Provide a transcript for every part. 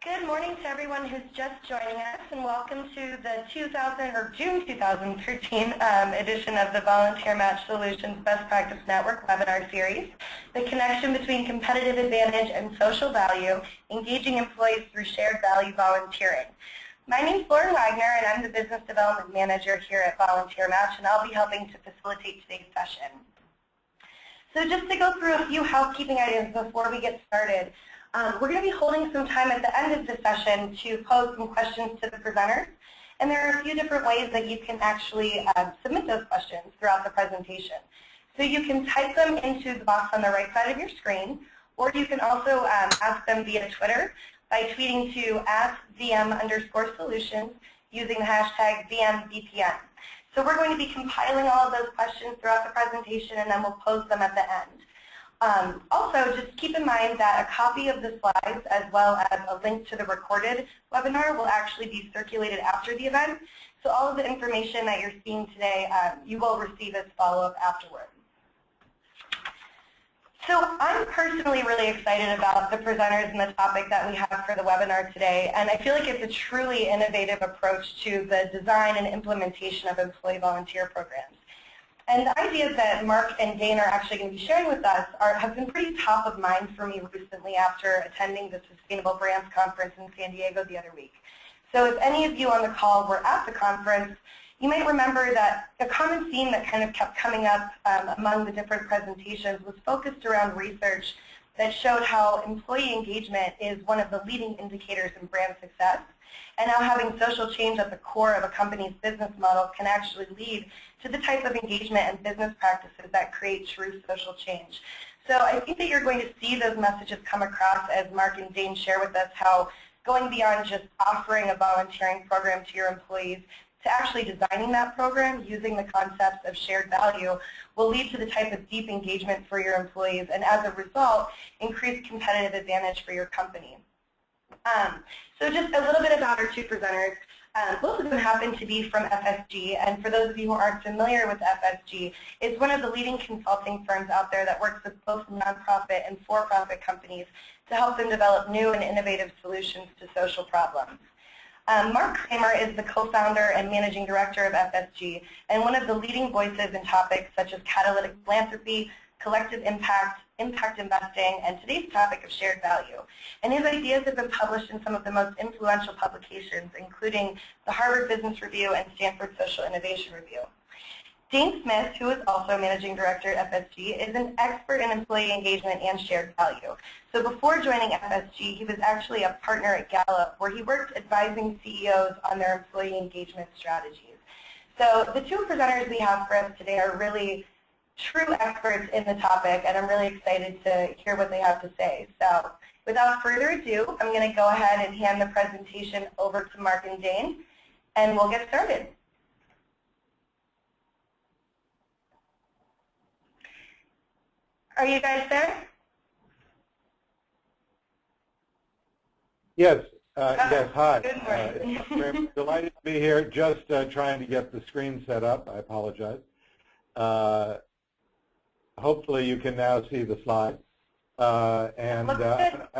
Good morning to everyone who's just joining us, and welcome to the June 2013 edition of the VolunteerMatch Solutions Best Practice Network webinar series, The Connection Between Competitive Advantage and Social Value, Engaging Employees Through Shared Value Volunteering. My name is Lauren Wagner, and I'm the Business Development Manager here at VolunteerMatch, and I'll be helping to facilitate today's session. So just to go through a few housekeeping items before we get started. We're going to be holding some time at the end of the session to pose some questions to the presenters, and there are a few different ways that you can actually submit those questions throughout the presentation. So you can type them into the box on the right side of your screen, or you can also ask them via Twitter by tweeting to @VM_solutions using the hashtag VMBPN. So we're going to be compiling all of those questions throughout the presentation, and then we'll pose them at the end. Also, just keep in mind that a copy of the slides as well as a link to the recorded webinar will actually be circulated after the event. So all of the information that you're seeing today, you will receive as follow-up afterwards. So I'm personally really excited about the presenters and the topic that we have for the webinar today, and I feel like it's a truly innovative approach to the design and implementation of employee volunteer programs. And the ideas that Mark and Dane are actually going to be sharing with us have been pretty top of mind for me recently after attending the Sustainable Brands Conference in San Diego the other week. So if any of you on the call were at the conference, you might remember that a common theme that kind of kept coming up among the different presentations was focused around research that showed how employee engagement is one of the leading indicators in brand success, and how having social change at the core of a company's business model can actually lead to the type of engagement and business practices that create true social change. So I think that you're going to see those messages come across as Mark and Dane share with us how going beyond just offering a volunteering program to your employees to actually designing that program using the concepts of shared value will lead to the type of deep engagement for your employees, and as a result, increased competitive advantage for your company. So just a little bit about our two presenters. Both of them happen to be from FSG, and for those of you who aren't familiar with FSG, it's one of the leading consulting firms out there that works with both nonprofit and for-profit companies to help them develop new and innovative solutions to social problems. Mark Kramer is the co-founder and managing director of FSG, and one of the leading voices in topics such as catalytic philanthropy, collective impact, impact investing, and today's topic of shared value. And his ideas have been published in some of the most influential publications, including the Harvard Business Review and Stanford Social Innovation Review. Dane Smith, who is also Managing Director at FSG, is an expert in employee engagement and shared value. So before joining FSG, he was actually a partner at Gallup, where he worked advising CEOs on their employee engagement strategies. So the two presenters we have for us today are really true experts in the topic, and I'm really excited to hear what they have to say. So without further ado, I'm going to go ahead and hand the presentation over to Mark and Dane, and we'll get started. Are you guys there? Yes. Yes, hi. Good morning. I'm delighted to be here, just trying to get the screen set up. I apologize. Hopefully you can now see the slide. I'm going to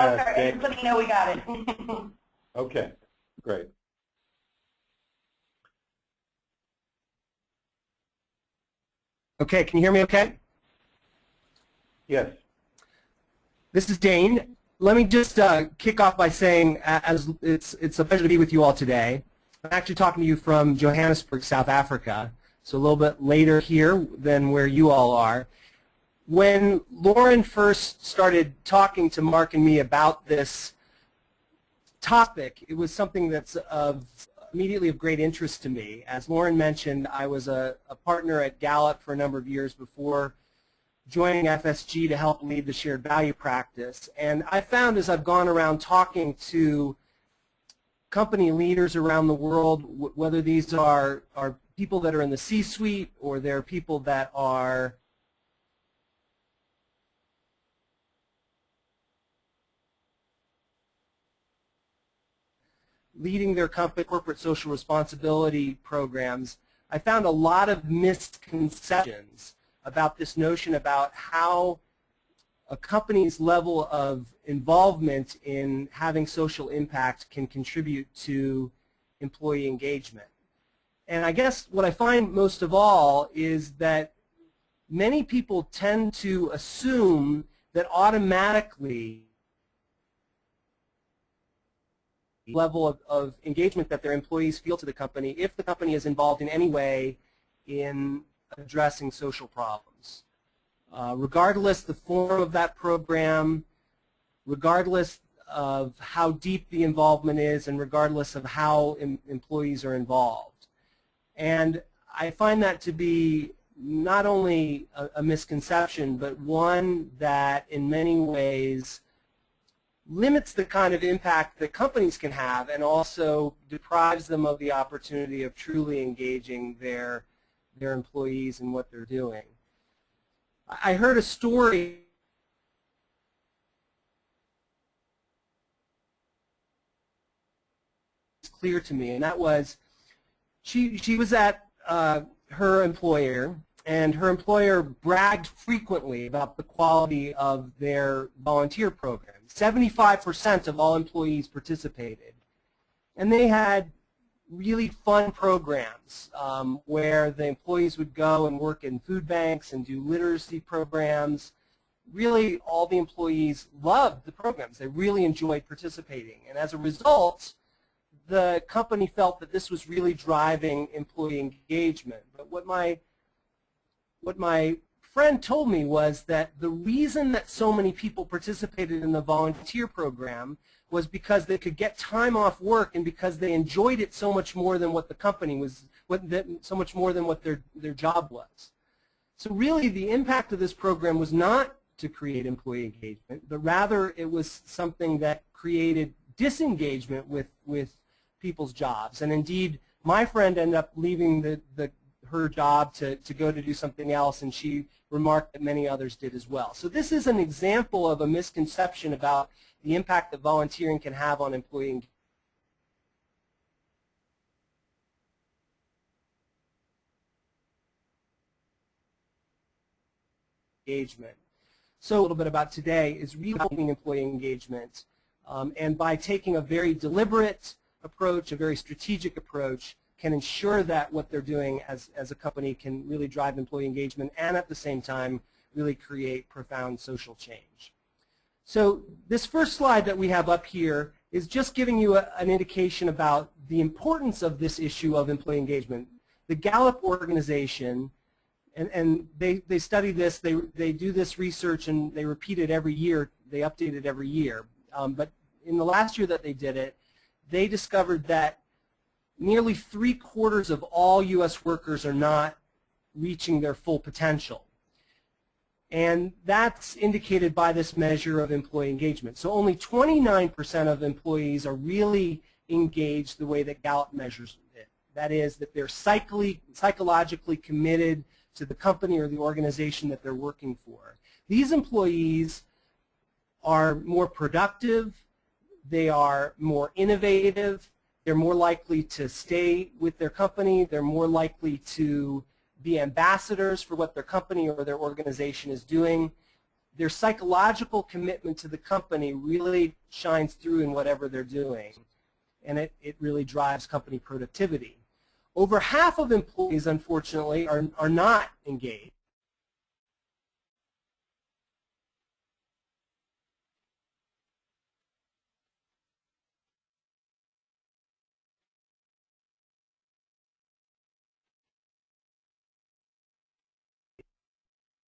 ask Dane. Just let me know we got it. Okay, great. Okay, can you hear me okay? Yes. This is Dane. Let me just kick off by saying as it's a pleasure to be with you all today. I'm actually talking to you from Johannesburg, South Africa, so a little bit later here than where you all are. When Lauren first started talking to Mark and me about this topic, it was something that's immediately of great interest to me. As Lauren mentioned, I was a partner at Gallup for a number of years before joining FSG to help lead the shared value practice. And I found as I've gone around talking to company leaders around the world, whether these are people that are in the C-suite or they're people that are leading their company corporate social responsibility programs, I found a lot of misconceptions about this notion about how a company's level of involvement in having social impact can contribute to employee engagement. And I guess what I find most of all is that many people tend to assume that automatically the level of engagement that their employees feel to the company if the company is involved in any way in addressing social problems. Regardless the form of that program, regardless of how deep the involvement is, and regardless of how employees are involved. And I find that to be not only a misconception, but one that in many ways limits the kind of impact that companies can have and also deprives them of the opportunity of truly engaging their employees in what they're doing. I heard a story clear to me, and that was she was at her employer, and her employer bragged frequently about the quality of their volunteer program. 75% of all employees participated, and they had really fun programs where the employees would go and work in food banks and do literacy programs. Really, all the employees loved the programs. They really enjoyed participating, and as a result, the company felt that this was really driving employee engagement. But what my friend told me was that the reason that so many people participated in the volunteer program was because they could get time off work and because they enjoyed it so much more than what the company was, so much more than what their job was. So really the impact of this program was not to create employee engagement, but rather it was something that created disengagement with people's jobs. And indeed, my friend ended up leaving her job to go to do something else, and she remarked that many others did as well. So this is an example of a misconception about the impact that volunteering can have on employee engagement. So a little bit about today is redefining employee engagement, and by taking a very deliberate approach, a very strategic approach, can ensure that what they're doing as a company can really drive employee engagement and at the same time really create profound social change. So this first slide that we have up here is just giving you an indication about the importance of this issue of employee engagement. The Gallup organization, and they study this, they do this research and they repeat it every year, they update it every year. But in the last year that they did it, they discovered that nearly 3/4 of all U.S. workers are not reaching their full potential. And that's indicated by this measure of employee engagement. So only 29% of employees are really engaged the way that Gallup measures it. That is, that they're psychologically committed to the company or the organization that they're working for. These employees are more productive, they are more innovative, they're more likely to stay with their company, they're more likely to be ambassadors for what their company or their organization is doing. Their psychological commitment to the company really shines through in whatever they're doing, and it really drives company productivity. Over half of employees, unfortunately, are not engaged.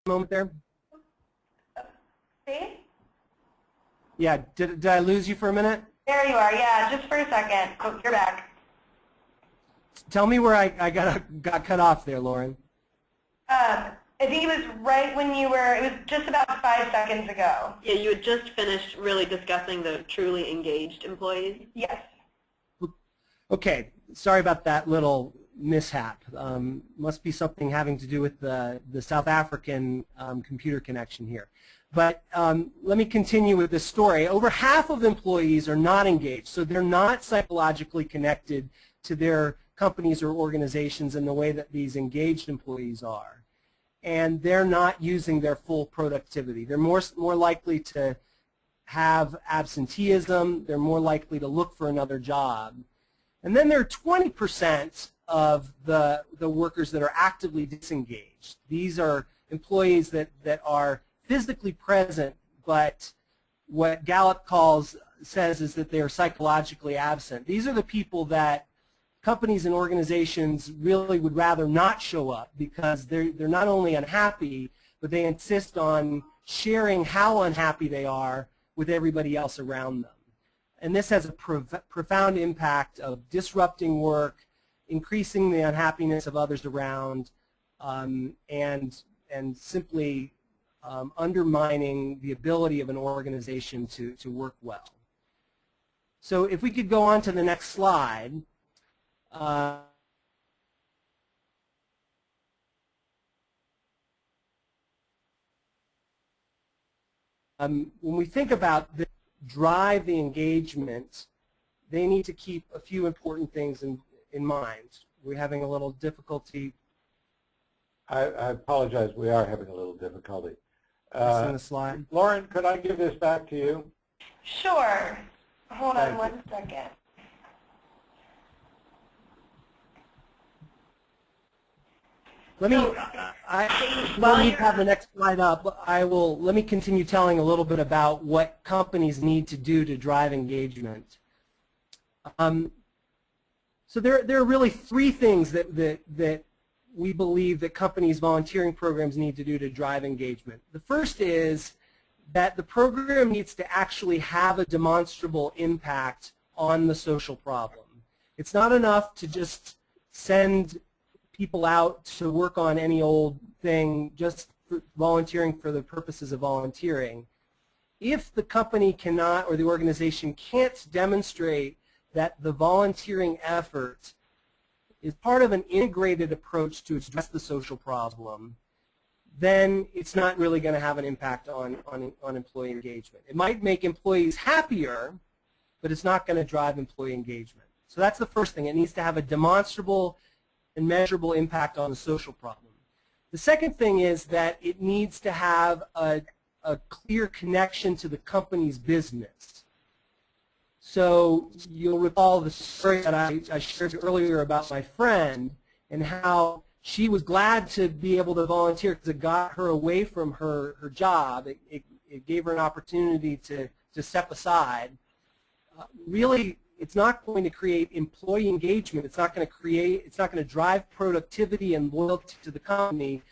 Moment there. See? Yeah, did I lose you for a minute? There you are, yeah, just for a second. Oh, you're back. Tell me where I got cut off there, Lauren. I think it was right when you were, it was just about 5 seconds ago. Yeah, you had just finished really discussing the truly engaged employees. Yes. Okay, sorry about that little mishap. Must be something having to do with the South African computer connection here. But let me continue with this story. Over half of employees are not engaged, so they're not psychologically connected to their companies or organizations in the way that these engaged employees are. and they're not using their full productivity. They're more likely to have absenteeism. They're more likely to look for another job. And then there are 20% of the workers that are actively disengaged. These are employees that are physically present, but what Gallup says is that they are psychologically absent. These are the people that companies and organizations really would rather not show up because they're not only unhappy, but they insist on sharing how unhappy they are with everybody else around them. And this has a profound impact of disrupting work, increasing the unhappiness of others around, and simply undermining the ability of an organization to work well. So if we could go on to the next slide. When we think about the drive the engagement, they need to keep a few important things in mind. We're having a little difficulty. I apologize. We are having a little difficulty. The slide. Lauren, could I give this back to you? Sure. Hold on one second. Let me have the next slide up. Let me continue telling a little bit about what companies need to do to drive engagement. So there are really three things that we believe that companies' volunteering programs need to do to drive engagement. The first is that the program needs to actually have a demonstrable impact on the social problem. It's not enough to just send people out to work on any old thing, just volunteering for the purposes of volunteering. If the company cannot or the organization can't demonstrate that the volunteering effort is part of an integrated approach to address the social problem, then it's not really going to have an impact on employee engagement. It might make employees happier, but it's not going to drive employee engagement. So that's the first thing. It needs to have a demonstrable and measurable impact on the social problem. The second thing is that it needs to have a clear connection to the company's business. So you'll recall the story that I shared earlier about my friend and how she was glad to be able to volunteer because it got her away from her job. It gave her an opportunity to step aside. Really, it's not going to create employee engagement. It's not going to drive productivity and loyalty to the company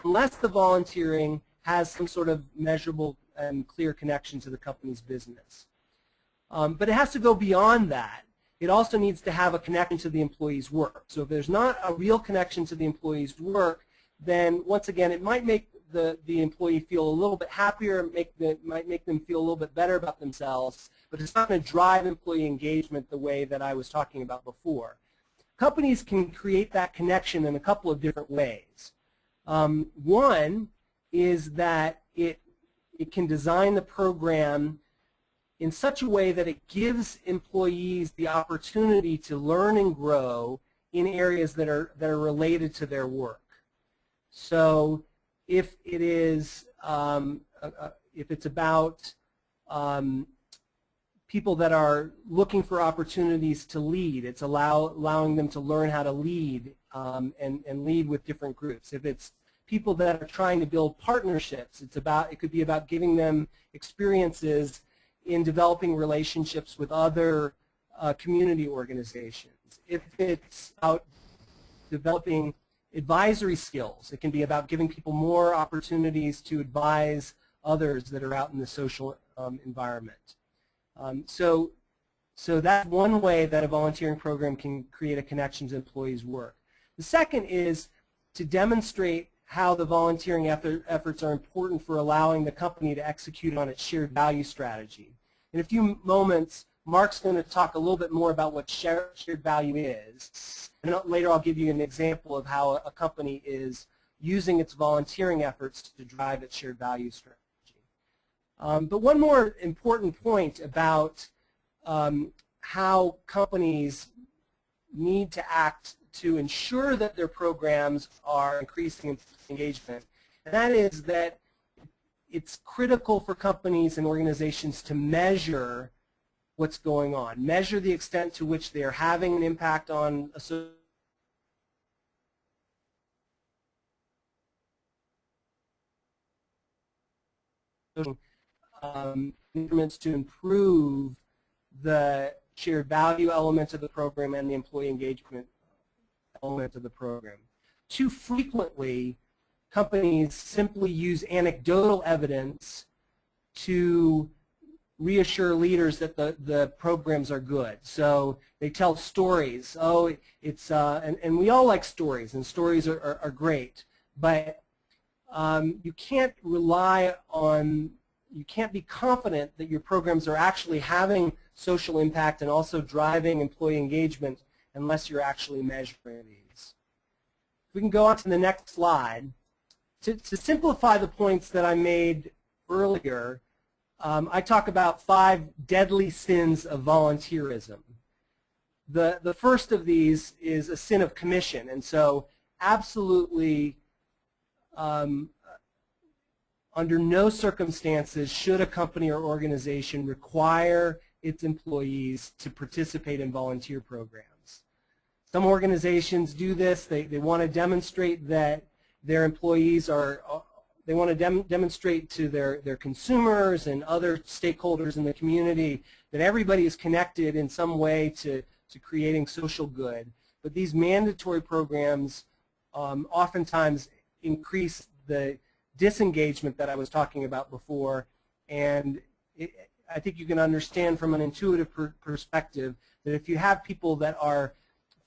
unless the volunteering has some sort of measurable and clear connection to the company's business. But it has to go beyond that. It also needs to have a connection to the employee's work. So if there's not a real connection to the employee's work, then once again it might make the employee feel a little bit happier, might make them feel a little bit better about themselves, but it's not going to drive employee engagement the way that I was talking about before. Companies can create that connection in a couple of different ways. One is that it can design the program in such a way that it gives employees the opportunity to learn and grow in areas that are related to their work. So if it is if it's about people that are looking for opportunities to lead, it's allowing them to learn how to lead and lead with different groups. If it's people that are trying to build partnerships, it could be about giving them experiences in developing relationships with other community organizations. If it's about developing advisory skills, it can be about giving people more opportunities to advise others that are out in the social environment. So that's one way that a volunteering program can create a connection to employees' work. The second is to demonstrate how the volunteering efforts are important for allowing the company to execute on its shared value strategy. In a few moments, Mark's going to talk a little bit more about what shared value is. And later I'll give you an example of how a company is using its volunteering efforts to drive its shared value strategy. But one more important point about how companies need to act to ensure that their programs are increasing engagement And that is that it's critical for companies and organizations to measure what's going on, measure the extent to which they are having an impact on a instruments to improve the shared value element of the program and the employee engagement element of the program. Too frequently, companies simply use anecdotal evidence to reassure leaders that the programs are good. So they tell stories. Oh, it's and we all like stories, and stories are great, but you can't rely on, you can't be confident that your programs are actually having social impact and also driving employee engagement unless you're actually measuring these. We can go on to the next slide. To simplify the points that I made earlier, I talk about 5 deadly sins of volunteerism. The first of these is a sin of commission, and so absolutely under no circumstances should a company or organization require its employees to participate in volunteer programs. Some organizations do this. They want to demonstrate that their employees are, they want to demonstrate to their consumers and other stakeholders in the community that everybody is connected in some way to creating social good. But these mandatory programs oftentimes increase the disengagement that I was talking about before, and I think you can understand from an intuitive perspective that if you have people that are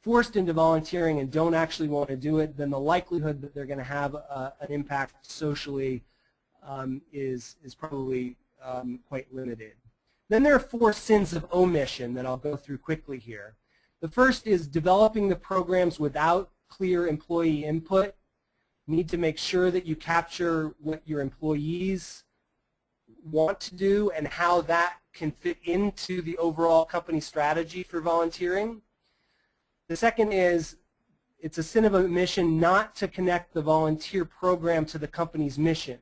forced into volunteering and don't actually want to do it, then the likelihood that they're going to have an impact socially is probably quite limited. Then there are 4 sins of omission that I'll go through quickly here. The first is developing the programs without clear employee input. You need to make sure that you capture what your employees want to do and how that can fit into the overall company strategy for volunteering. The second is it's a sin of omission not to connect the volunteer program to the company's mission.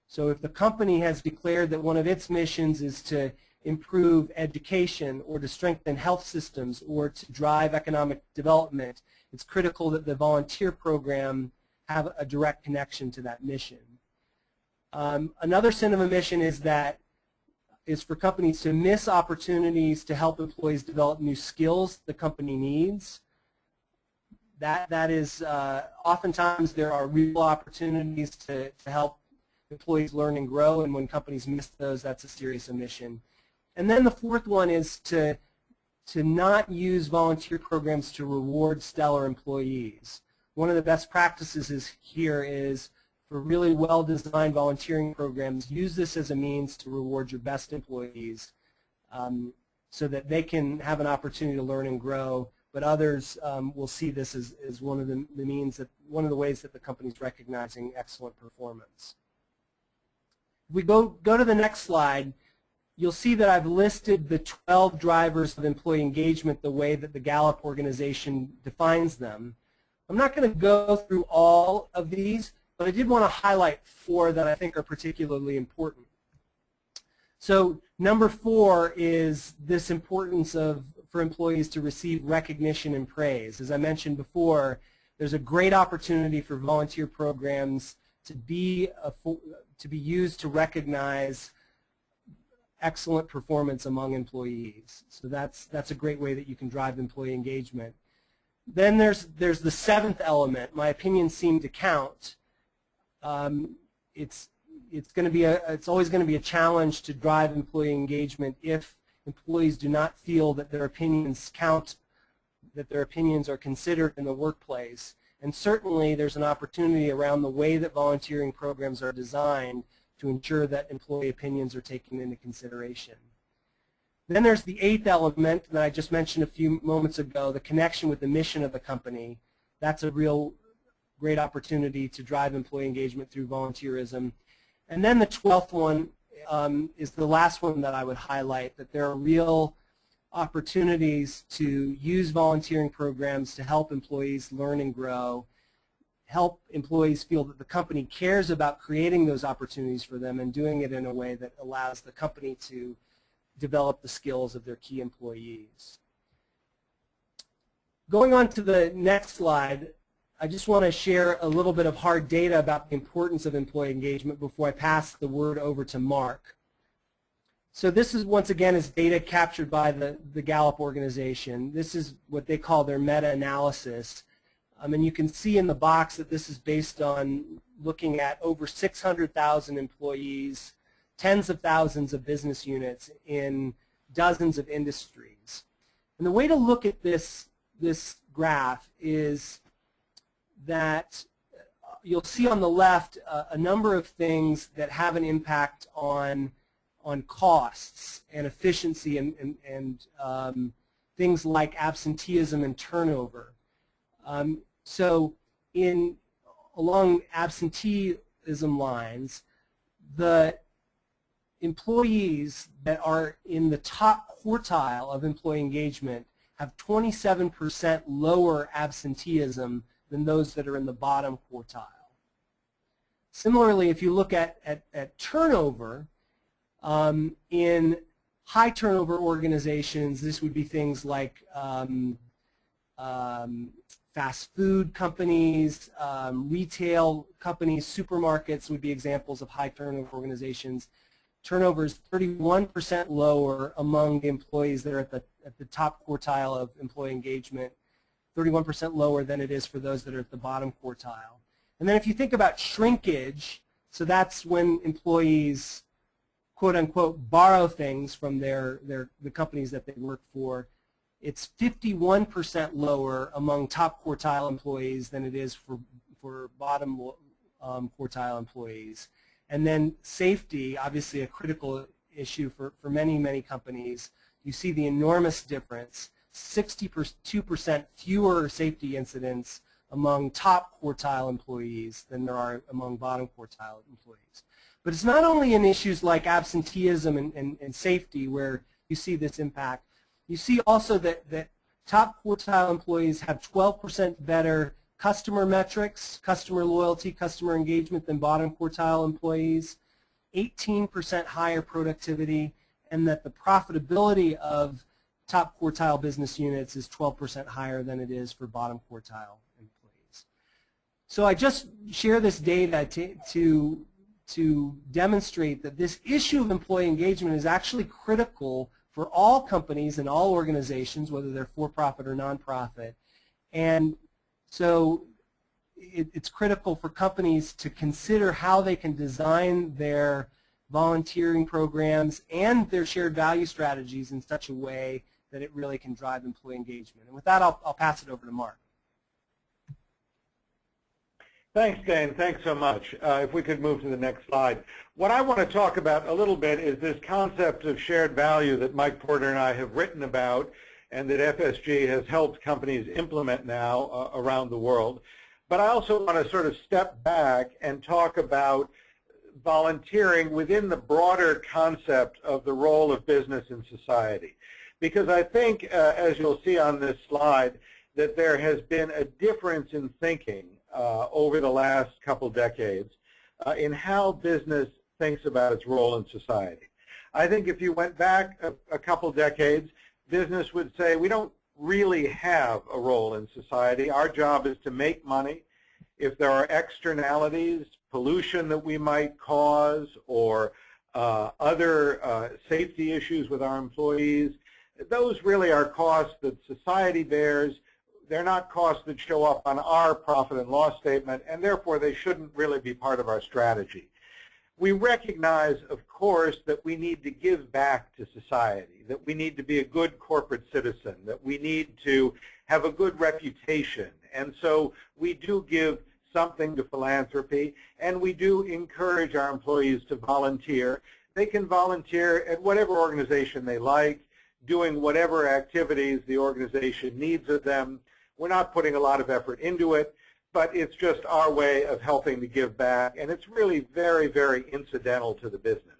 So if the company has declared that one of its missions is to improve education or to strengthen health systems or to drive economic development, it's critical that the volunteer program have a direct connection to that mission. Another sin of omission is for companies to miss opportunities to help employees develop new skills the company needs. That is, oftentimes there are real opportunities to help employees learn and grow, and when companies miss those, that's a serious omission. And then the fourth one is to not use volunteer programs to reward stellar employees. One of the best practices here is for really well-designed volunteering programs, use this as a means to reward your best employees so that they can have an opportunity to learn and grow, but others will see this as one of the means that, one of the ways that the company is recognizing excellent performance. If we go to the next slide, you'll see that I've listed the 12 drivers of employee engagement the way that the Gallup organization defines them. I'm not going to go through all of these, but I did want to highlight 4 that I think are particularly important. So number 4 is this importance for employees to receive recognition and praise. As I mentioned before, there's a great opportunity for volunteer programs to be used to recognize excellent performance among employees. So that's a great way that you can drive employee engagement. Then there's the 7th element. My opinions seem to count. It's always going to be a challenge to drive employee engagement if employees do not feel that their opinions count, that their opinions are considered in the workplace. And certainly there's an opportunity around the way that volunteering programs are designed to ensure that employee opinions are taken into consideration. Then there's the 8th element that I just mentioned a few moments ago, the connection with the mission of the company. That's a real great opportunity to drive employee engagement through volunteerism. And then the 12th one is the last one that I would highlight, that there are real opportunities to use volunteering programs to help employees learn and grow, help employees feel that the company cares about creating those opportunities for them and doing it in a way that allows the company to develop the skills of their key employees. Going on to the next slide, I just want to share a little bit of hard data about the importance of employee engagement before I pass the word over to Mark. So this is, once again, is data captured by the Gallup organization. This is what they call their meta-analysis. And you can see in the box that this is based on looking at over 600,000 employees, tens of thousands of business units in dozens of industries. And the way to look at this graph is that you'll see on the left a number of things that have an impact on costs and efficiency and things like absenteeism and turnover. So along absenteeism lines, the employees that are in the top quartile of employee engagement have 27% lower absenteeism than those that are in the bottom quartile. Similarly, if you look at turnover, in high turnover organizations, this would be things like fast food companies, retail companies, supermarkets would be examples of high turnover organizations. Turnover is 31% lower among the employees that are at the top quartile of employee engagement, 31% lower than it is for those that are at the bottom quartile. And then if you think about shrinkage, so that's when employees, quote unquote, borrow things from the companies that they work for, it's 51% lower among top quartile employees than it is for bottom quartile employees. And then safety, obviously a critical issue for many, many companies. You see the enormous difference, 62% fewer safety incidents among top quartile employees than there are among bottom quartile employees. But it's not only in issues like absenteeism and safety where you see this impact. You see also that top quartile employees have 12% better customer metrics, customer loyalty, customer engagement than bottom quartile employees, 18% higher productivity, and that the profitability of top quartile business units is 12% higher than it is for bottom quartile employees. So I just share this data to demonstrate that this issue of employee engagement is actually critical for all companies and all organizations, whether they're for-profit or non-profit. And so it's critical for companies to consider how they can design their volunteering programs and their shared value strategies in such a way that it really can drive employee engagement. And with that, I'll pass it over to Mark. Thanks, Dane. Thanks so much. If we could move to the next slide. What I want to talk about a little bit is this concept of shared value that Mike Porter and I have written about and that FSG has helped companies implement now around the world. But I also want to sort of step back and talk about volunteering within the broader concept of the role of business in society. Because I think, as you'll see on this slide, that there has been a difference in thinking over the last couple decades in how business thinks about its role in society. I think if you went back a couple decades, business would say, we don't really have a role in society. Our job is to make money. If there are externalities, pollution that we might cause, or other safety issues with our employees, those really are costs that society bears. They're not costs that show up on our profit and loss statement, and therefore they shouldn't really be part of our strategy. We recognize, of course, that we need to give back to society, that we need to be a good corporate citizen, that we need to have a good reputation. And so we do give something to philanthropy, and we do encourage our employees to volunteer. They can volunteer at whatever organization they like, doing whatever activities the organization needs of them. We're not putting a lot of effort into it, but it's just our way of helping to give back, and it's really very, very incidental to the business.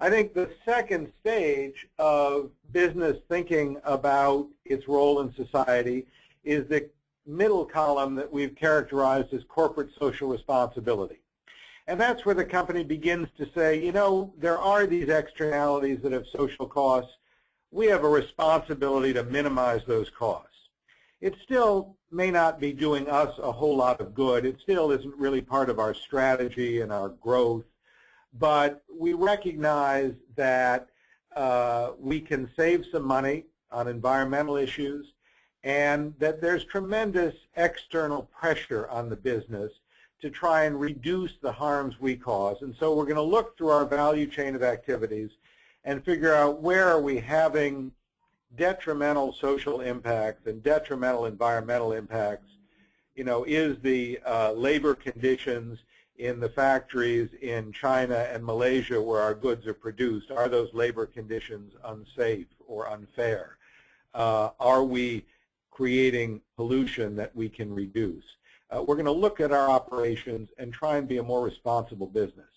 I think the second stage of business thinking about its role in society is that middle column that we've characterized as corporate social responsibility. And that's where the company begins to say, you know, there are these externalities that have social costs. We have a responsibility to minimize those costs. It still may not be doing us a whole lot of good. It still isn't really part of our strategy and our growth. But we recognize that we can save some money on environmental issues, and that there's tremendous external pressure on the business to try and reduce the harms we cause. And so we're going to look through our value chain of activities and figure out where are we having detrimental social impacts and detrimental environmental impacts. You know, is the labor conditions in the factories in China and Malaysia where our goods are produced, are those labor conditions unsafe or unfair? Are we creating pollution that we can reduce? We're going to look at our operations and try and be a more responsible business.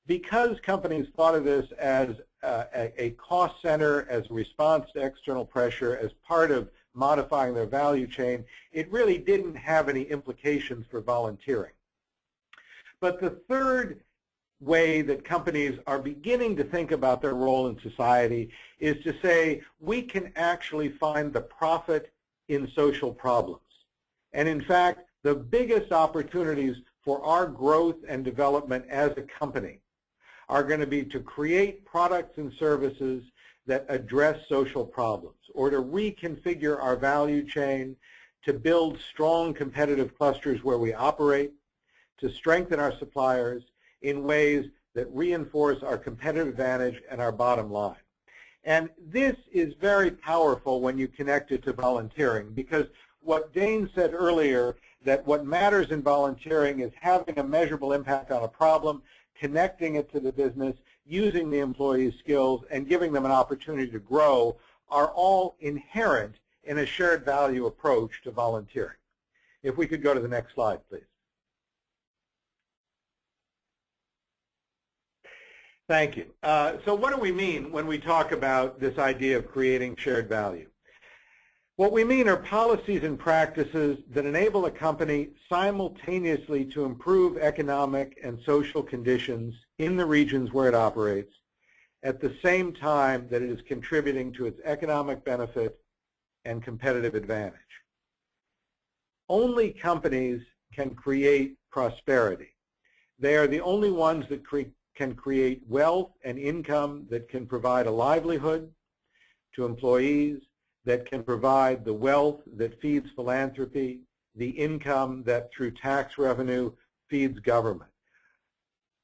Because companies thought of this as a cost center, as a response to external pressure, as part of modifying their value chain, it really didn't have any implications for volunteering. But the third way that companies are beginning to think about their role in society is to say we can actually find the profit in social problems. And in fact, the biggest opportunities for our growth and development as a company are going to be to create products and services that address social problems, or to reconfigure our value chain, to build strong competitive clusters where we operate, to strengthen our suppliers in ways that reinforce our competitive advantage and our bottom line. And this is very powerful when you connect it to volunteering, because what Dane said earlier, that what matters in volunteering is having a measurable impact on a problem, connecting it to the business, using the employees' skills, and giving them an opportunity to grow, are all inherent in a shared value approach to volunteering. If we could go to the next slide, please. Thank you. So what do we mean when we talk about this idea of creating shared value? What we mean are policies and practices that enable a company simultaneously to improve economic and social conditions in the regions where it operates at the same time that it is contributing to its economic benefit and competitive advantage. Only companies can create prosperity. They are the only ones that can create wealth and income that can provide a livelihood to employees, that can provide the wealth that feeds philanthropy, the income that through tax revenue feeds government.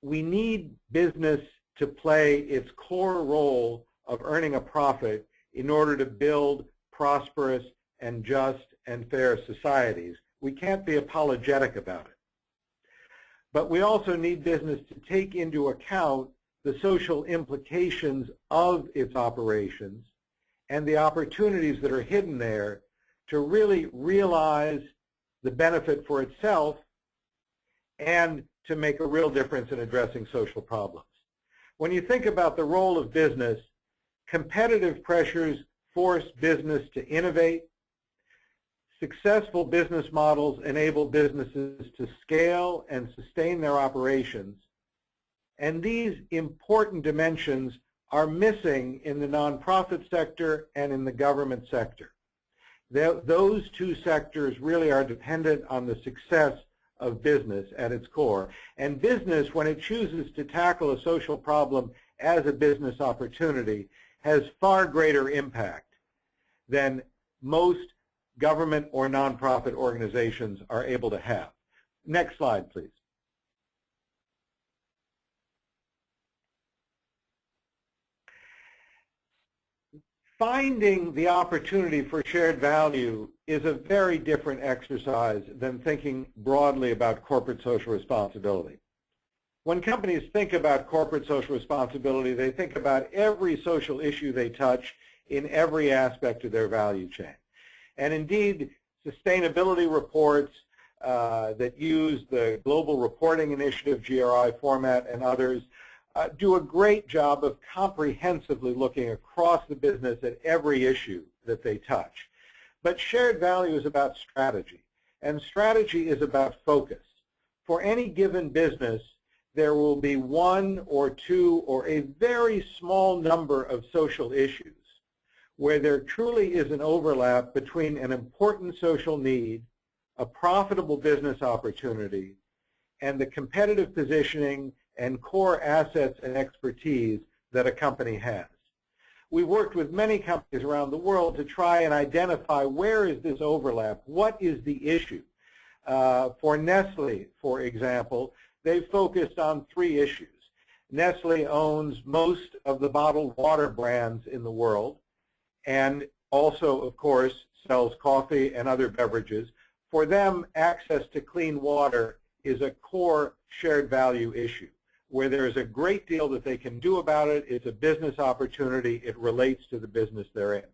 We need business to play its core role of earning a profit in order to build prosperous and just and fair societies. We can't be apologetic about it. But we also need business to take into account the social implications of its operations and the opportunities that are hidden there to really realize the benefit for itself and to make a real difference in addressing social problems. When you think about the role of business, competitive pressures force business to innovate. Successful business models enable businesses to scale and sustain their operations. And these important dimensions are missing in the nonprofit sector and in the government sector. Those two sectors really are dependent on the success of business at its core. And business, when it chooses to tackle a social problem as a business opportunity, has far greater impact than most government or nonprofit organizations are able to have. Next slide, please. Finding the opportunity for shared value is a very different exercise than thinking broadly about corporate social responsibility. When companies think about corporate social responsibility, they think about every social issue they touch in every aspect of their value chain. And indeed, sustainability reports that use the Global Reporting Initiative, GRI format, and others do a great job of comprehensively looking across the business at every issue that they touch. But shared value is about strategy. And strategy is about focus. For any given business, there will be one or two or a very small number of social issues where there truly is an overlap between an important social need, a profitable business opportunity, and the competitive positioning and core assets and expertise that a company has. We've worked with many companies around the world to try and identify where is this overlap, what is the issue. For Nestle, for example, they've focused on 3 issues. Nestle owns most of the bottled water brands in the world and also, of course, sells coffee and other beverages. For them, access to clean water is a core shared value issue where there is a great deal that they can do about it. It's a business opportunity. It relates to the business they're in.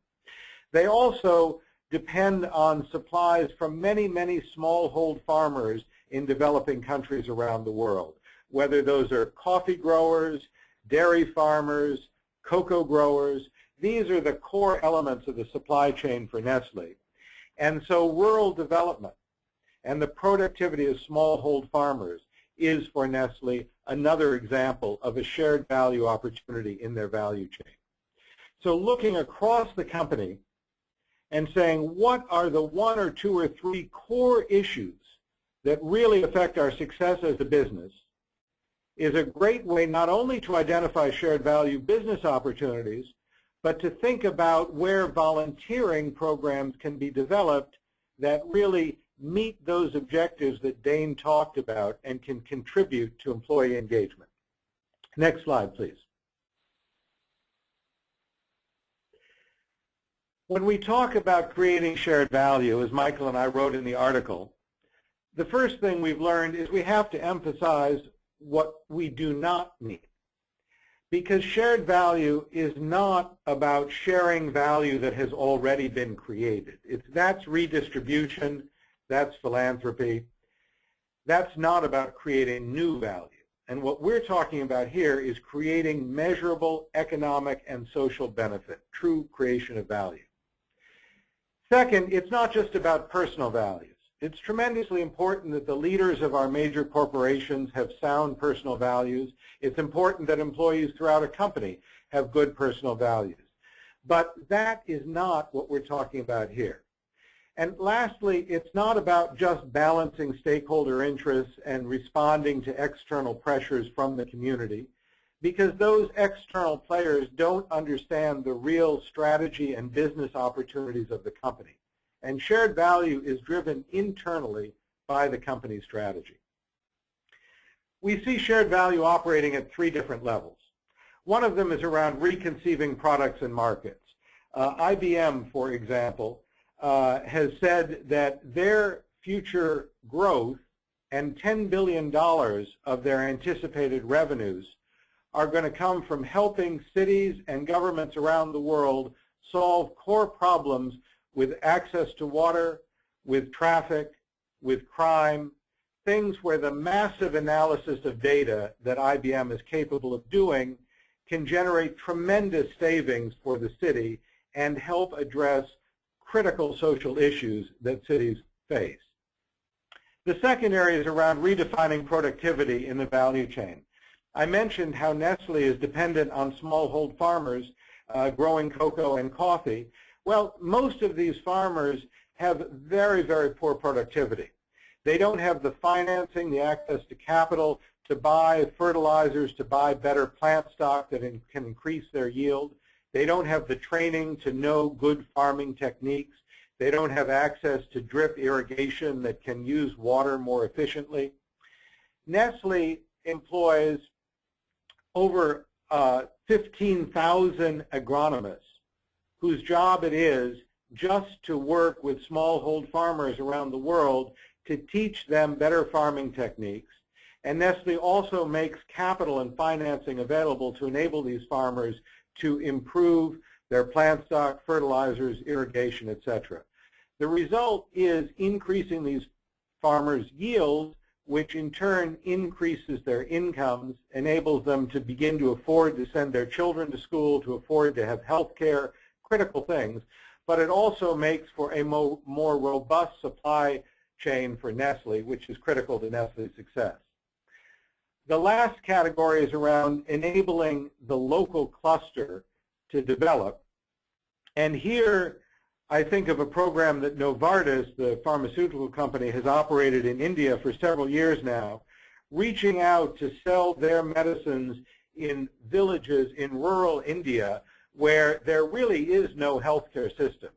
They also depend on supplies from many, many smallhold farmers in developing countries around the world, whether those are coffee growers, dairy farmers, cocoa growers. These are the core elements of the supply chain for Nestle. And so rural development and the productivity of smallhold farmers is for Nestle another example of a shared value opportunity in their value chain. So looking across the company and saying what are the 1 or 2 or 3 core issues that really affect our success as a business is a great way not only to identify shared value business opportunities, but to think about where volunteering programs can be developed that really meet those objectives that Dane talked about and can contribute to employee engagement. Next slide, please. When we talk about creating shared value, as Michael and I wrote in the article, the first thing we've learned is we have to emphasize what we do not need. Because shared value is not about sharing value that has already been created. That's redistribution, that's philanthropy. That's not about creating new value. And what we're talking about here is creating measurable economic and social benefit, true creation of value. Second, it's not just about personal values. It's tremendously important that the leaders of our major corporations have sound personal values. It's important that employees throughout a company have good personal values. But that is not what we're talking about here. And lastly, it's not about just balancing stakeholder interests and responding to external pressures from the community, because those external players don't understand the real strategy and business opportunities of the company. And shared value is driven internally by the company's strategy. We see shared value operating at 3 different levels. One of them is around reconceiving products and markets. IBM, for example, has said that their future growth and $10 billion of their anticipated revenues are going to come from helping cities and governments around the world solve core problems with access to water, with traffic, with crime, things where the massive analysis of data that IBM is capable of doing can generate tremendous savings for the city and help address critical social issues that cities face. The second area is around redefining productivity in the value chain. I mentioned how Nestle is dependent on smallhold farmers growing cocoa and coffee. Well, most of these farmers have very, very poor productivity. They don't have the financing, the access to capital to buy fertilizers, to buy better plant stock that can increase their yield. They don't have the training to know good farming techniques. They don't have access to drip irrigation that can use water more efficiently. Nestle employs over 15,000 agronomists whose job it is just to work with smallhold farmers around the world to teach them better farming techniques. And Nestle also makes capital and financing available to enable these farmers to improve their plant stock, fertilizers, irrigation, etc. The result is increasing these farmers' yields, which in turn increases their incomes, enables them to begin to afford to send their children to school, to afford to have health care, critical things, but it also makes for a more robust supply chain for Nestle, which is critical to Nestle's success. The last category is around enabling the local cluster to develop. And here I think of a program that Novartis, the pharmaceutical company, has operated in India for several years now, reaching out to sell their medicines in villages in rural India where there really is no healthcare system.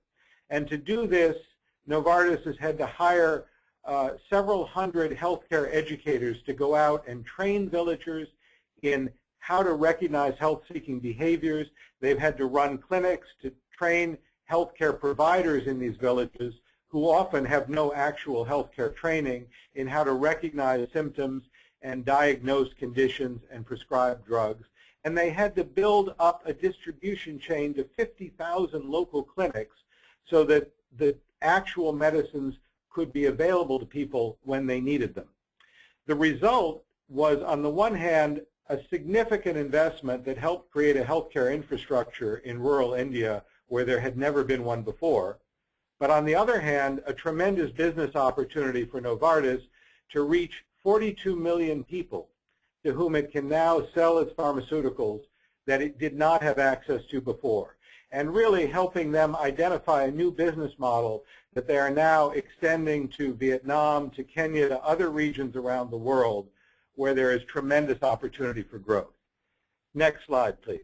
And to do this, Novartis has had to hire several hundred healthcare educators to go out and train villagers in how to recognize health-seeking behaviors. They've had to run clinics to train healthcare providers in these villages who often have no actual healthcare training in how to recognize symptoms and diagnose conditions and prescribe drugs. And they had to build up a distribution chain to 50,000 local clinics so that the actual medicines could be available to people when they needed them. The result was, on the one hand, a significant investment that helped create a healthcare infrastructure in rural India where there had never been one before. But on the other hand, a tremendous business opportunity for Novartis to reach 42 million people to whom it can now sell its pharmaceuticals that it did not have access to before, and really helping them identify a new business model that they are now extending to Vietnam, to Kenya, to other regions around the world where there is tremendous opportunity for growth. Next slide, please.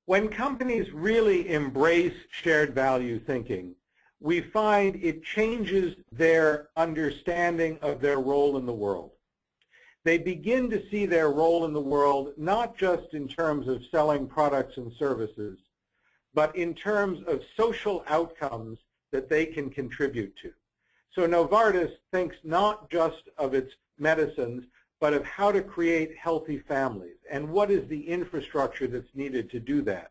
When companies really embrace shared value thinking, we find it changes their understanding of their role in the world. They begin to see their role in the world not just in terms of selling products and services, but in terms of social outcomes that they can contribute to. So Novartis thinks not just of its medicines, but of how to create healthy families and what is the infrastructure that's needed to do that.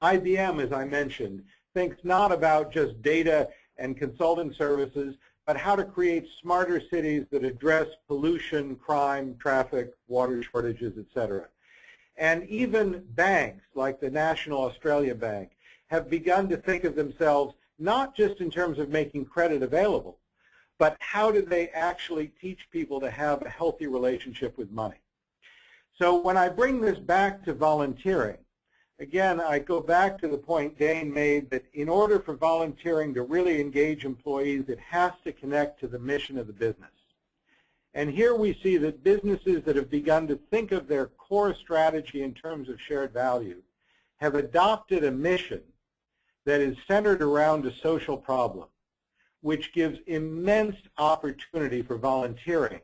IBM, as I mentioned, thinks not about just data and consulting services, but how to create smarter cities that address pollution, crime, traffic, water shortages, etc. And even banks, like the National Australia Bank, have begun to think of themselves not just in terms of making credit available, but how do they actually teach people to have a healthy relationship with money. So when I bring this back to volunteering, again, I go back to the point Dane made that in order for volunteering to really engage employees, it has to connect to the mission of the business. And here we see that businesses that have begun to think of their core strategy in terms of shared value have adopted a mission that is centered around a social problem, which gives immense opportunity for volunteering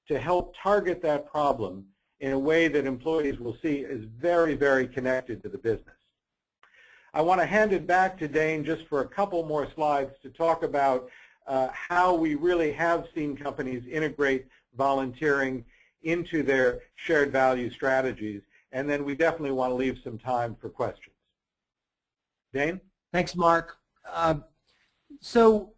to help target that problem in a way that employees will see is very, very connected to the business. I want to hand it back to Dane just for a couple more slides to talk about how we really have seen companies integrate volunteering into their shared value strategies, and then we definitely want to leave some time for questions. Dane? Thanks, Mark. So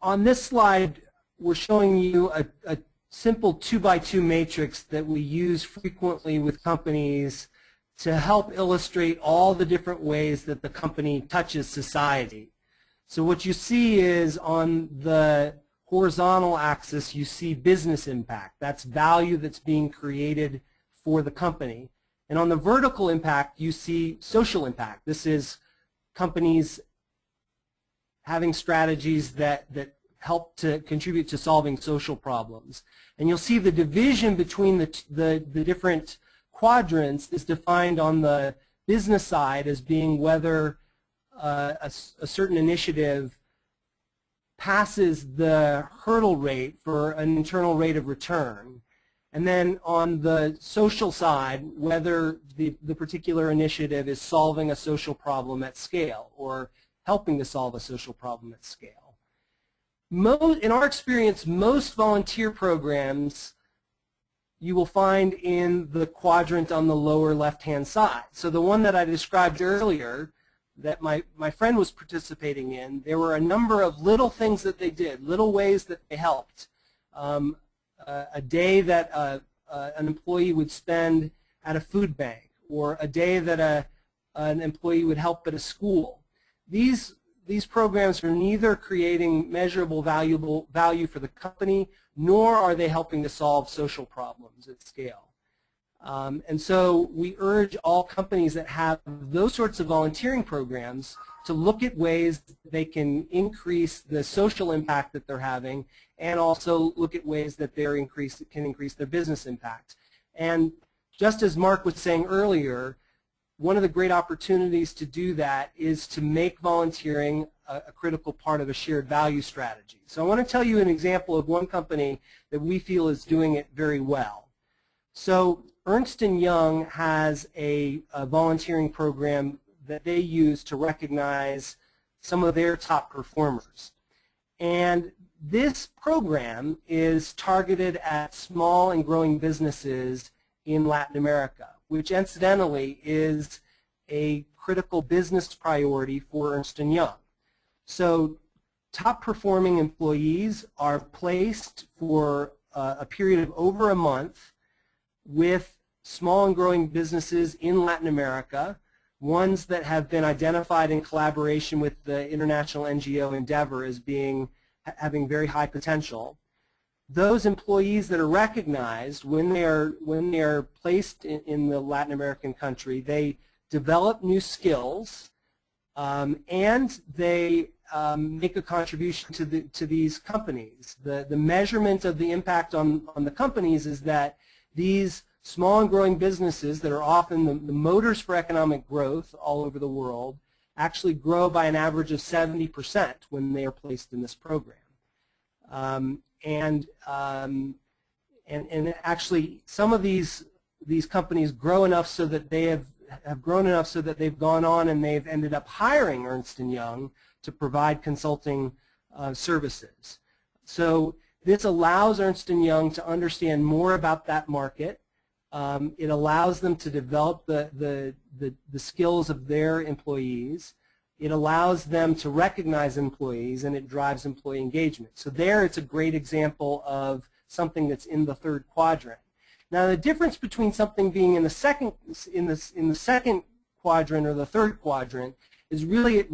on this slide, we're showing you a simple 2x2 matrix that we use frequently with companies to help illustrate all the different ways that the company touches society. So what you see is on the horizontal axis, you see business impact. That's value that's being created for the company. And on the vertical impact, you see social impact. This is companies having strategies that help to contribute to solving social problems. And you'll see the division between the different quadrants is defined on the business side as being whether a certain initiative passes the hurdle rate for an internal rate of return. And then on the social side, whether the particular initiative is solving a social problem at scale or helping to solve a social problem at scale. In our experience, most volunteer programs you will find in the quadrant on the lower left-hand side. So the one that I described earlier that my friend was participating in, there were a number of little things that they did, little ways that they helped. A day that an employee would spend at a food bank, or a day that an employee would help at a school. These these programs are neither creating measurable value for the company, nor are they helping to solve social problems at scale. And so we urge all companies that have those sorts of volunteering programs to look at ways they can increase the social impact that they're having, and also look at ways that they can increase their business impact. And just as Mark was saying earlier, one of the great opportunities to do that is to make volunteering a critical part of a shared value strategy. So I want to tell you an example of one company that we feel is doing it very well. So Ernst & Young has a volunteering program that they use to recognize some of their top performers. And this program is targeted at small and growing businesses in Latin America, which incidentally is a critical business priority for Ernst & Young. So top performing employees are placed for a period of over a month with small and growing businesses in Latin America, ones that have been identified in collaboration with the international NGO endeavor as having very high potential. Those employees that are recognized, when they are placed in the Latin American country, they develop new skills, and they make a contribution to these companies. The measurement of the impact on the companies is that these small and growing businesses that are often the motors for economic growth all over the world actually grow by an average of 70% when they are placed in this program. And actually, some of these companies grow enough so that they have grown enough so that they've gone on and they've ended up hiring Ernst & Young to provide consulting services. So this allows Ernst & Young to understand more about that market. It allows them to develop the skills of their employees. It allows them to recognize employees, and it drives employee engagement. So there, it's a great example of something that's in the third quadrant. Now, the difference between something being in the second quadrant or the third quadrant is really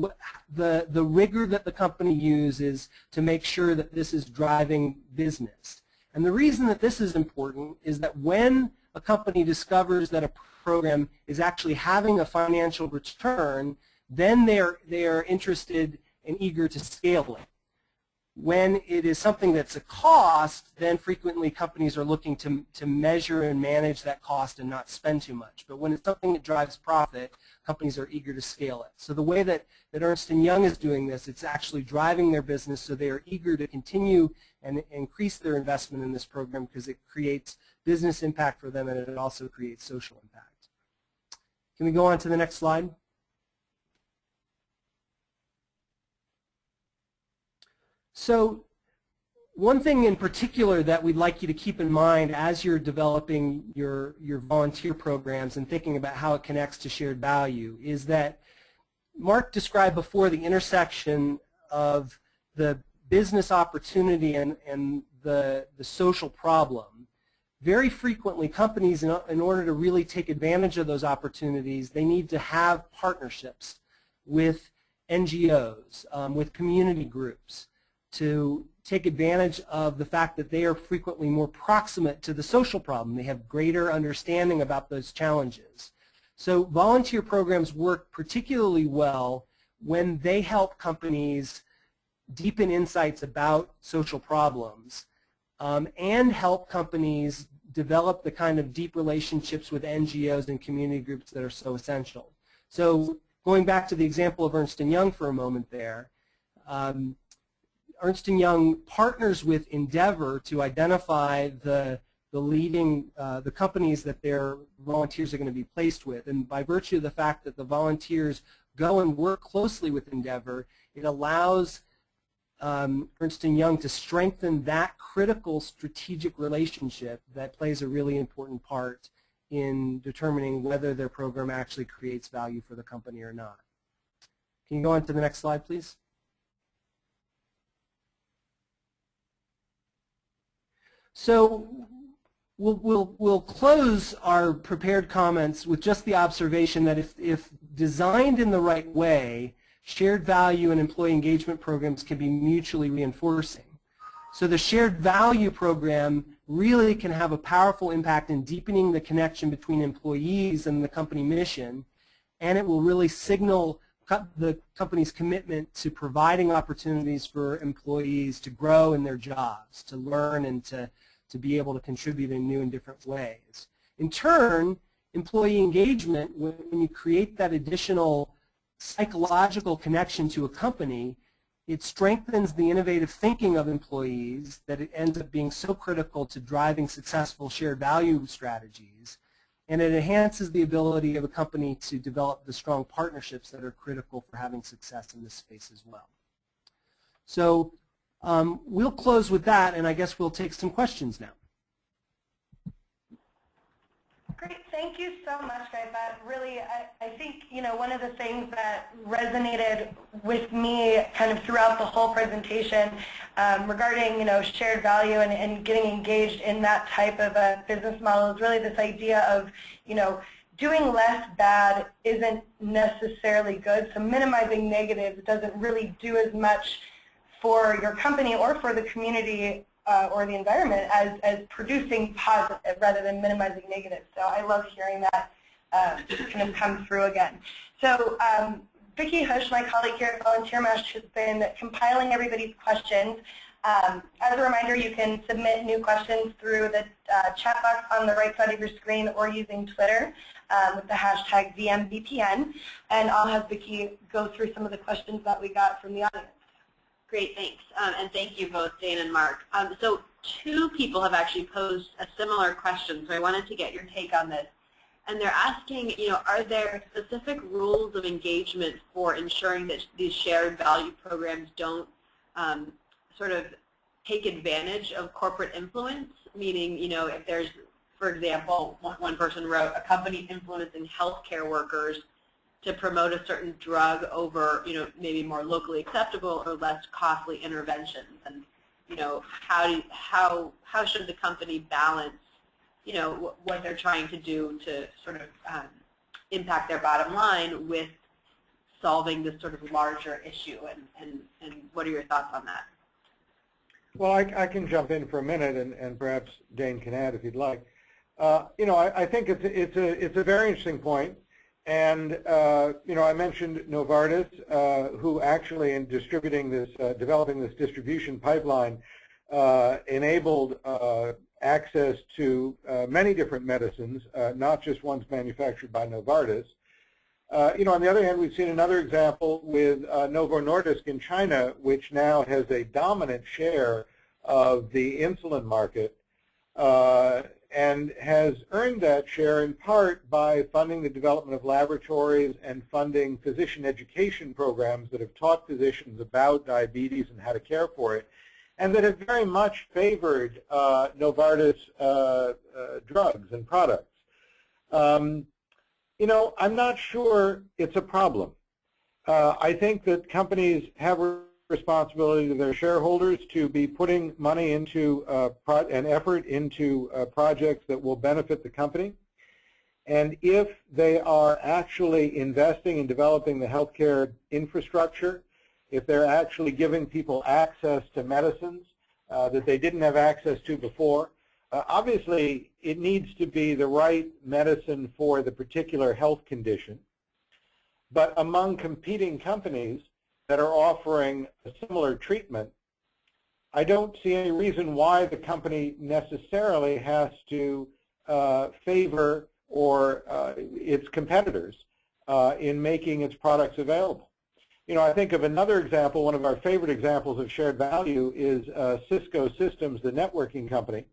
the rigor that the company uses to make sure that this is driving business. And the reason that this is important is that when a company discovers that a program is actually having a financial return, then they are interested and eager to scale it. When it is something that's a cost, then frequently companies are looking to measure and manage that cost and not spend too much. But when it's something that drives profit, companies are eager to scale it. So the way that Ernst & Young is doing this, it's actually driving their business, so they are eager to continue and increase their investment in this program because it creates business impact for them, and it also creates social impact. Can we go on to the next slide? So one thing in particular that we'd like you to keep in mind as you're developing your volunteer programs and thinking about how it connects to shared value is that Mark described before the intersection of the business opportunity and the social problem. Very frequently, companies, in order to really take advantage of those opportunities, they need to have partnerships with NGOs, with community groups, to take advantage of the fact that they are frequently more proximate to the social problem. They have greater understanding about those challenges. So volunteer programs work particularly well when they help companies deepen insights about social problems and help companies develop the kind of deep relationships with NGOs and community groups that are so essential. So going back to the example of Ernst & Young for a moment there, Ernst & Young partners with Endeavor to identify the companies that their volunteers are going to be placed with. And by virtue of the fact that the volunteers go and work closely with Endeavor, it allows Ernst & Young to strengthen that critical strategic relationship that plays a really important part in determining whether their program actually creates value for the company or not. Can you go on to the next slide, please? So we'll close our prepared comments with just the observation that if designed in the right way, shared value and employee engagement programs can be mutually reinforcing. So the shared value program really can have a powerful impact in deepening the connection between employees and the company mission, and it will really signal the company's commitment to providing opportunities for employees to grow in their jobs, to learn and to be able to contribute in new and different ways. In turn, employee engagement, when you create that additional psychological connection to a company, it strengthens the innovative thinking of employees that it ends up being so critical to driving successful shared value strategies, and it enhances the ability of a company to develop the strong partnerships that are critical for having success in this space as well. So we'll close with that, and I guess we'll take some questions now. Great, thank you so much, guys. That really, I think, one of the things that resonated with me kind of throughout the whole presentation regarding, shared value and getting engaged in that type of a business model is really this idea of, doing less bad isn't necessarily good. So minimizing negatives doesn't really do as much for your company or for the community or the environment as producing positive rather than minimizing negative. So I love hearing that kind of come through again. So Vicki Hush, my colleague here at VolunteerMatch, has been compiling everybody's questions. As a reminder, you can submit new questions through the chat box on the right side of your screen or using Twitter with the hashtag VMBPN. And I'll have Vicki go through some of the questions that we got from the audience. Great, thanks. And thank you both, Dane and Mark. So two people have actually posed a similar question, so I wanted to get your take on this. And they're asking, are there specific rules of engagement for ensuring that these shared value programs don't sort of take advantage of corporate influence? Meaning, if there's, for example, one person wrote, a company influencing healthcare workers to promote a certain drug over, maybe more locally acceptable or less costly interventions, and, how should the company balance, what they're trying to do to sort of impact their bottom line with solving this sort of larger issue, and what are your thoughts on that? Well, I can jump in for a minute, and perhaps Dane can add if he'd like. I think it's a very interesting point. And, I mentioned Novartis, who actually in distributing this, developing this distribution pipeline, enabled access to many different medicines, not just ones manufactured by Novartis. On the other hand, we've seen another example with Novo Nordisk in China, which now has a dominant share of the insulin market. And has earned that share in part by funding the development of laboratories and funding physician education programs that have taught physicians about diabetes and how to care for it, and that have very much favored Novartis drugs and products. I'm not sure it's a problem. I think that companies have a responsibility to their shareholders to be putting money into an effort into projects that will benefit the company. And if they are actually investing in developing the healthcare infrastructure, if they're actually giving people access to medicines that they didn't have access to before, obviously it needs to be the right medicine for the particular health condition. But among competing companies that are offering a similar treatment, I don't see any reason why the company necessarily has to favor or its competitors in making its products available. I think of another example, one of our favorite examples of shared value is Cisco Systems, the networking company,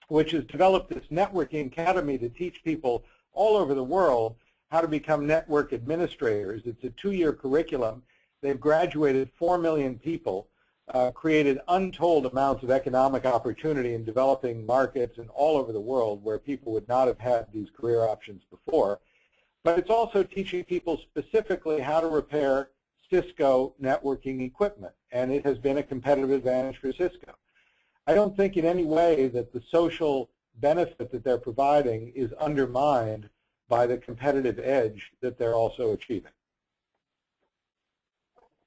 which has developed this networking academy to teach people all over the world how to become network administrators. It's a 2-year curriculum. They've graduated 4 million people, created untold amounts of economic opportunity in developing markets and all over the world where people would not have had these career options before. But it's also teaching people specifically how to repair Cisco networking equipment, and it has been a competitive advantage for Cisco. I don't think in any way that the social benefit that they're providing is undermined by the competitive edge that they're also achieving.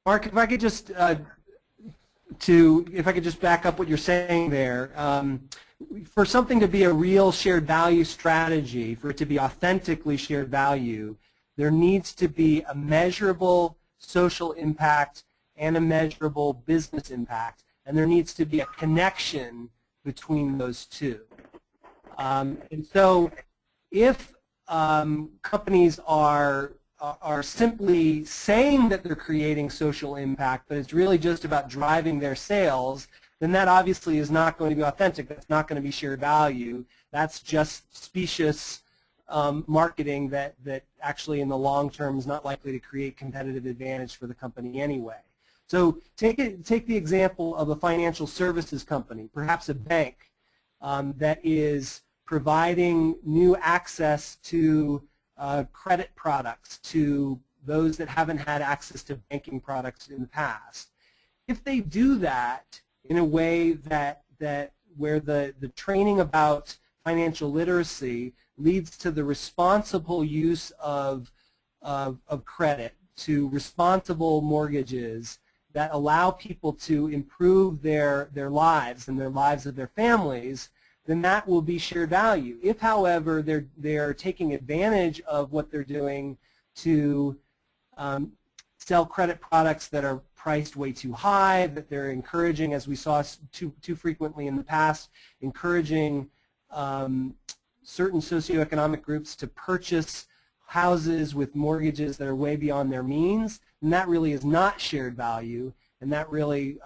Mark, if I could just back up what you're saying there. For something to be a real shared value strategy, for it to be authentically shared value, there needs to be a measurable social impact and a measurable business impact, and there needs to be a connection between those two. And so if companies are simply saying that they're creating social impact, but it's really just about driving their sales, then that obviously is not going to be authentic. That's not going to be shared value. That's just specious marketing that actually in the long term is not likely to create competitive advantage for the company anyway. So take the example of a financial services company, perhaps a bank, that is providing new access to credit products to those that haven't had access to banking products in the past. If they do that in a way that where the training about financial literacy leads to the responsible use of credit, to responsible mortgages that allow people to improve their lives and their lives of their families, then that will be shared value. If, however, they're taking advantage of what they're doing to sell credit products that are priced way too high, that they're encouraging, as we saw too frequently in the past, encouraging certain socioeconomic groups to purchase houses with mortgages that are way beyond their means, and that really is not shared value, and that really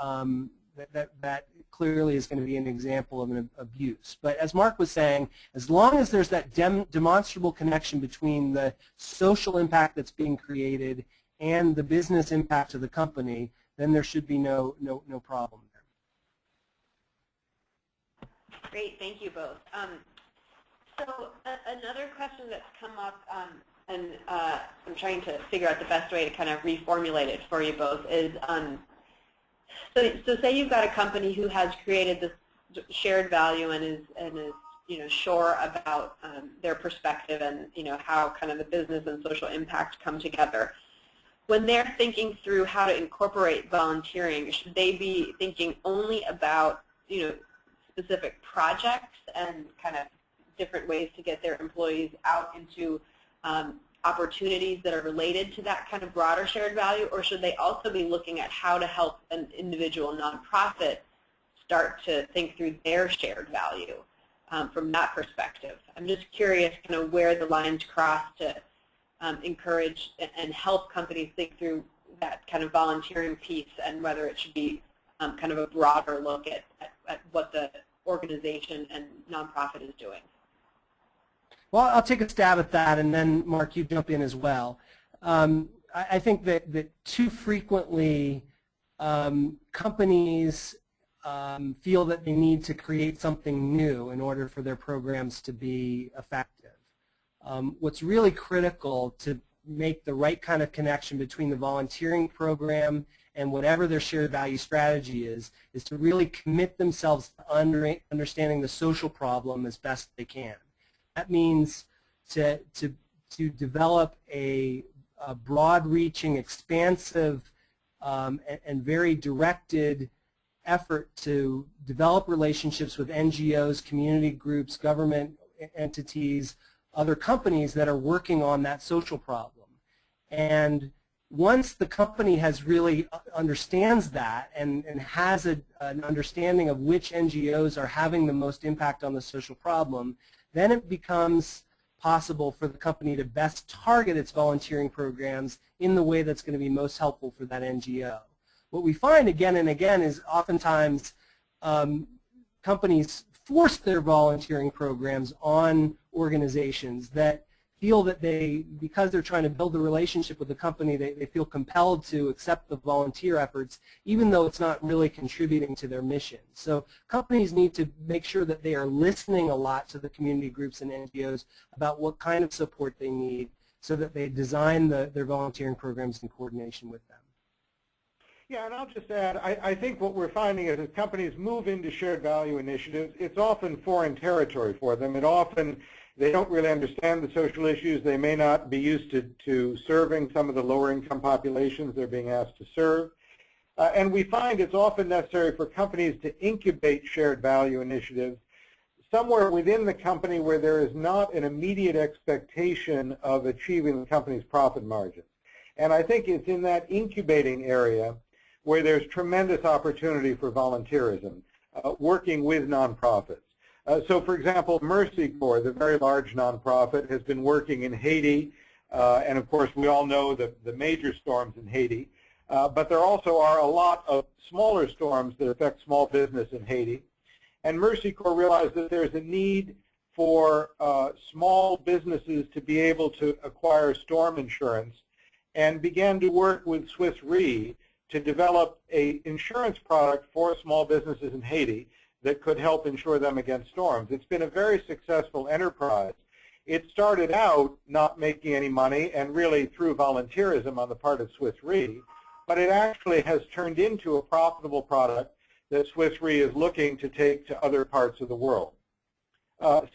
that clearly is going to be an example of an abuse. But as Mark was saying, as long as there's that demonstrable connection between the social impact that's being created and the business impact of the company, then there should be no problem there. Great, thank you both. So another question that's come up, and I'm trying to figure out the best way to kind of reformulate it for you both, is so say you've got a company who has created this shared value and is sure about their perspective and how kind of the business and social impact come together. When they're thinking through how to incorporate volunteering, should they be thinking only about specific projects and kind of different ways to get their employees out into opportunities that are related to that kind of broader shared value, or should they also be looking at how to help an individual nonprofit start to think through their shared value from that perspective? I'm just curious kind of where the lines cross to encourage and help companies think through that kind of volunteering piece, and whether it should be kind of a broader look at what the organization and nonprofit is doing. Well, I'll take a stab at that, and then Mark, you jump in as well. I think that too frequently companies feel that they need to create something new in order for their programs to be effective. What's really critical to make the right kind of connection between the volunteering program and whatever their shared value strategy is to really commit themselves to understanding the social problem as best they can. That means to develop a broad-reaching, expansive, and very directed effort to develop relationships with NGOs, community groups, government entities, other companies that are working on that social problem. And once the company has really understands that and has an understanding of which NGOs are having the most impact on the social problem, then it becomes possible for the company to best target its volunteering programs in the way that's going to be most helpful for that NGO. What we find again and again is oftentimes companies force their volunteering programs on organizations that feel that because they're trying to build a relationship with the company, they feel compelled to accept the volunteer efforts, even though it's not really contributing to their mission. So companies need to make sure that they are listening a lot to the community groups and NGOs about what kind of support they need so that they design their volunteering programs in coordination with them. Yeah, and I'll just add, I think what we're finding is as companies move into shared value initiatives, it's often foreign territory for them. It often They don't really understand the social issues. They may not be used to serving some of the lower income populations they're being asked to serve. And we find it's often necessary for companies to incubate shared value initiatives somewhere within the company where there is not an immediate expectation of achieving the company's profit margins. And I think it's in that incubating area where there's tremendous opportunity for volunteerism, working with nonprofits. So for example, Mercy Corps, the very large nonprofit, has been working in Haiti, and of course we all know the major storms in Haiti, but there also are a lot of smaller storms that affect small business in Haiti. And Mercy Corps realized that there's a need for small businesses to be able to acquire storm insurance and began to work with Swiss Re to develop an insurance product for small businesses in Haiti that could help insure them against storms. It's been a very successful enterprise. It started out not making any money and really through volunteerism on the part of Swiss Re, but it actually has turned into a profitable product that Swiss Re is looking to take to other parts of the world.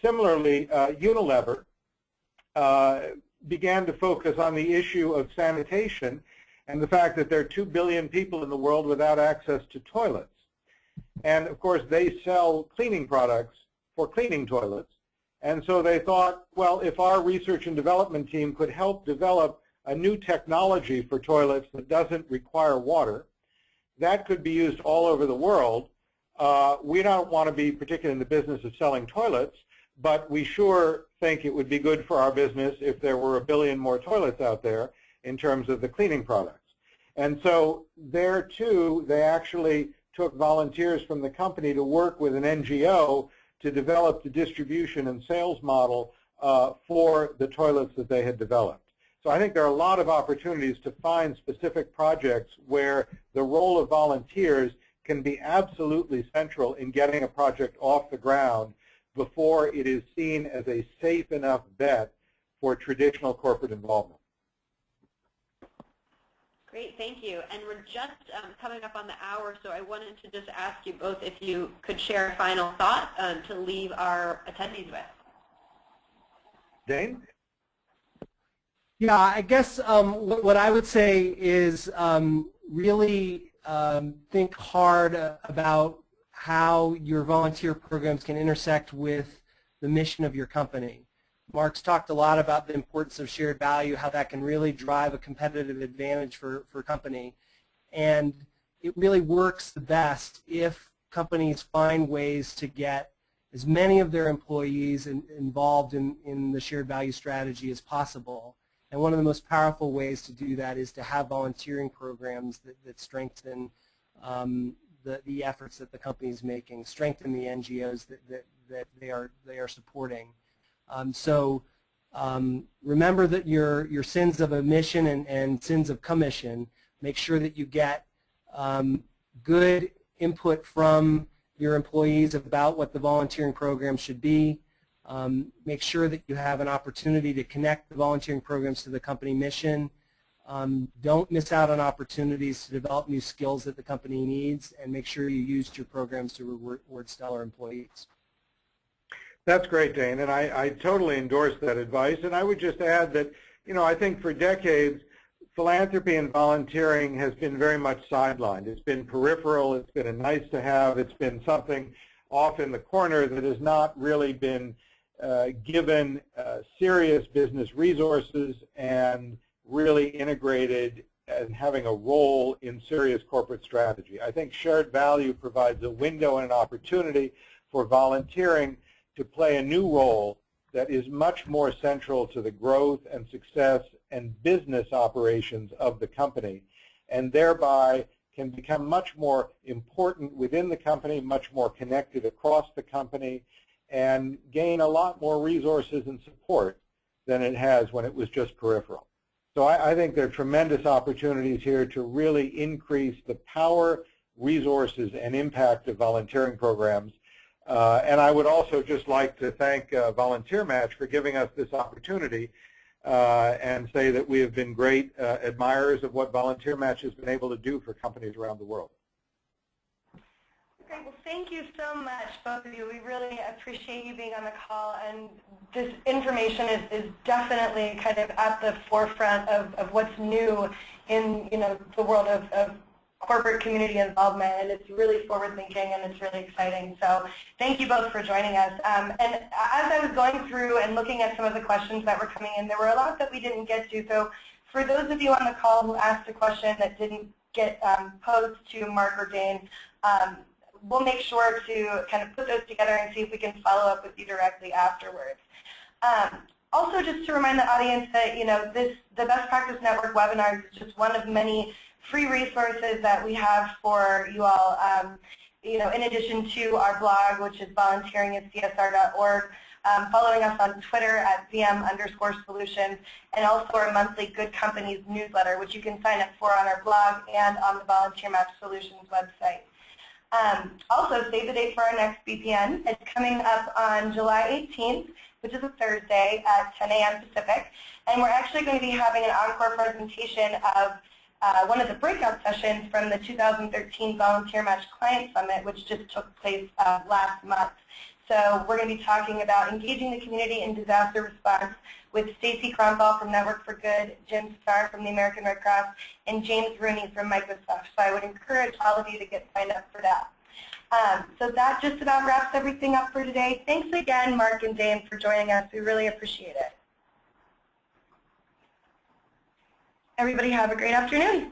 Similarly, Unilever began to focus on the issue of sanitation and the fact that there are 2 billion people in the world without access to toilets. And of course, they sell cleaning products for cleaning toilets. And so they thought, well, if our research and development team could help develop a new technology for toilets that doesn't require water, that could be used all over the world. We don't want to be particularly in the business of selling toilets, but we sure think it would be good for our business if there were 1 billion more toilets out there in terms of the cleaning products. And so there too, they actually took volunteers from the company to work with an NGO to develop the distribution and sales model for the toilets that they had developed. So I think there are a lot of opportunities to find specific projects where the role of volunteers can be absolutely central in getting a project off the ground before it is seen as a safe enough bet for traditional corporate involvement. Great, thank you. And we're just coming up on the hour, so I wanted to just ask you both if you could share a final thought to leave our attendees with. Dane? Yeah, I guess what I would say is really think hard about how your volunteer programs can intersect with the mission of your company. Mark's talked a lot about the importance of shared value, how that can really drive a competitive advantage for a company. And it really works the best if companies find ways to get as many of their employees involved in the shared value strategy as possible. And one of the most powerful ways to do that is to have volunteering programs that strengthen the efforts that the company is making, strengthen the NGOs that they are supporting. So remember that your sins of omission and sins of commission. Make sure that you get good input from your employees about what the volunteering program should be. Make sure that you have an opportunity to connect the volunteering programs to the company mission. Don't miss out on opportunities to develop new skills that the company needs, and make sure you use your programs to reward stellar employees. That's great, Dane, and I totally endorse that advice. And I would just add that, I think for decades, philanthropy and volunteering has been very much sidelined. It's been peripheral. It's been a nice to have. It's been something off in the corner that has not really been given serious business resources and really integrated and having a role in serious corporate strategy. I think shared value provides a window and an opportunity for volunteering to play a new role that is much more central to the growth and success and business operations of the company, and thereby can become much more important within the company, much more connected across the company, and gain a lot more resources and support than it has when it was just peripheral. So I think there are tremendous opportunities here to really increase the power, resources, and impact of volunteering programs. And I would also just like to thank VolunteerMatch for giving us this opportunity and say that we have been great admirers of what VolunteerMatch has been able to do for companies around the world. Great. Well, thank you so much, both of you. We really appreciate you being on the call, and this information is definitely kind of at the forefront of what's new in the world of corporate community involvement, and it's really forward-thinking and it's really exciting. So thank you both for joining us. And as I was going through and looking at some of the questions that were coming in, there were a lot that we didn't get to. So for those of you on the call who asked a question that didn't get posed to Mark or Dane, we'll make sure to kind of put those together and see if we can follow up with you directly afterwards. Also, just to remind the audience that the Best Practice Network webinar is just one of many free resources that we have for you all. In addition to our blog, which is volunteering@csr.org, following us on Twitter at VM_solutions, and also our monthly Good Companies newsletter, which you can sign up for on our blog and on the VolunteerMatch Solutions website. Also, save the date for our next BPN. It's coming up on July 18th, which is a Thursday at 10 a.m. Pacific, and we're actually going to be having an encore presentation of one of the breakout sessions from the 2013 VolunteerMatch Client Summit, which just took place last month. So we're going to be talking about engaging the community in disaster response with Stacy Kronthal from Network for Good, Jim Starr from the American Red Cross, and James Rooney from Microsoft. So I would encourage all of you to get signed up for that. So that just about wraps everything up for today. Thanks again, Mark and Dane, for joining us. We really appreciate it. Everybody have a great afternoon.